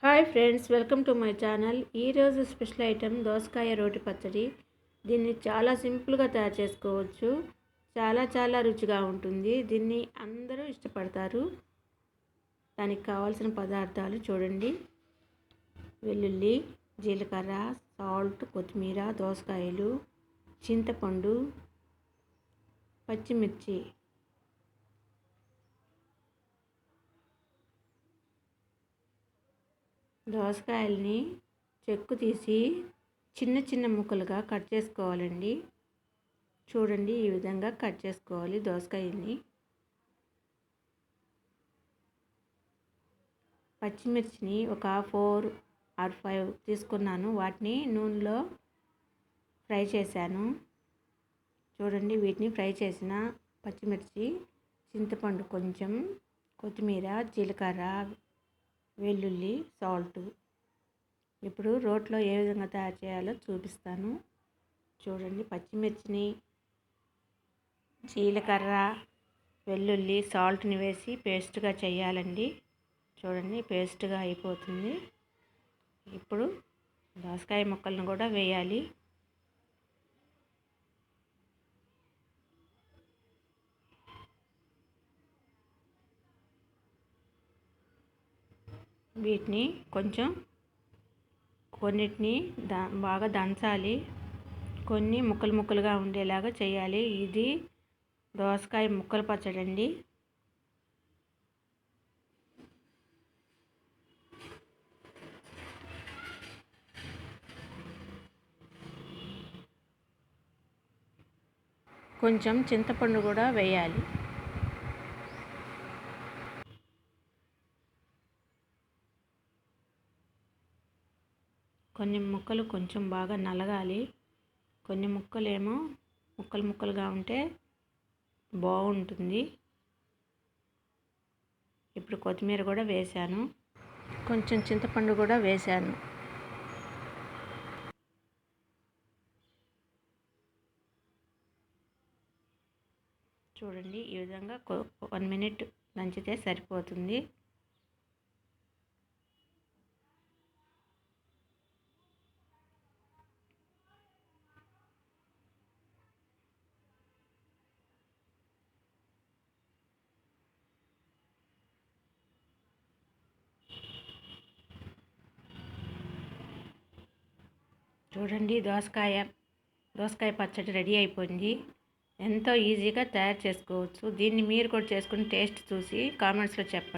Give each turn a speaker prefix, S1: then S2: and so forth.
S1: Hi friends, welcome to my channel. ఈరోజు special item దోసకాయ రోటి పచ్చడి. దీన్ని చాలా సింపుల్గా తయారు చేసుకోవచ్చు. చాలా రుచిగా ఉంటుంది. దీన్ని అందరూ ఇష్టపడతారు. దానికి కావాల్సిన పదార్థాలు చూడండి: వెల్లుల్లి, జీలకర్ర, సాల్ట్, కొత్తిమీర, దోసకాయలు, చింతపండు, పచ్చిమిర్చి. దోసకాయల్ని చెక్కు తీసి చిన్న ముక్కలుగా కట్ చేసుకోవాలండి. చూడండి, ఈ విధంగా కట్ చేసుకోవాలి దోసకాయల్ని. పచ్చిమిర్చిని ఒక 4 or 5 తీసుకున్నాను. వాటిని నూనెలో ఫ్రై చేశాను. చూడండి, వీటిని ఫ్రై చేసిన పచ్చిమిర్చి, చింతపండు కొంచెం, కొత్తిమీర, జీలకర్ర, వెల్లుల్లి, సాల్ట్. ఇప్పుడు రోట్లో ఏ విధంగా తయారు చేయాలో చూపిస్తాను. చూడండి, పచ్చిమిర్చిని, జీలకర్ర, వెల్లుల్లి, సాల్ట్ని వేసి పేస్ట్గా చేయాలండి. చూడండి, పేస్ట్గా అయిపోతుంది. ఇప్పుడు దోసకాయ ముక్కలను కూడా వేయాలి. వీటిని కొన్నిటిని బాగా దంచాలి. కొన్ని ముక్కలుగా ఉండేలాగా చేయాలి. ఇది దోసకాయ ముక్కల పచ్చడి అండి. కొంచెం చింతపండు కూడా వేయాలి. కొన్ని ముక్కలు కొంచెం బాగా నలగాలి. కొన్ని ముక్కలేమో ముక్కలుగా ఉంటే బాగుంటుంది. ఇప్పుడు కొత్తిమీర కూడా వేశాను. కొంచెం చింతపండు కూడా వేశాను. చూడండి, ఈ విధంగా 1 minute దంచితే సరిపోతుంది. చూడండి, దోసకాయ పచ్చడి రెడీ అయిపోయింది. ఎంతో ఈజీగా తయారు చేసుకోవచ్చు. దీన్ని మీరు కూడా చేసుకుని టేస్ట్ చూసి కామెంట్స్లో చెప్పండి.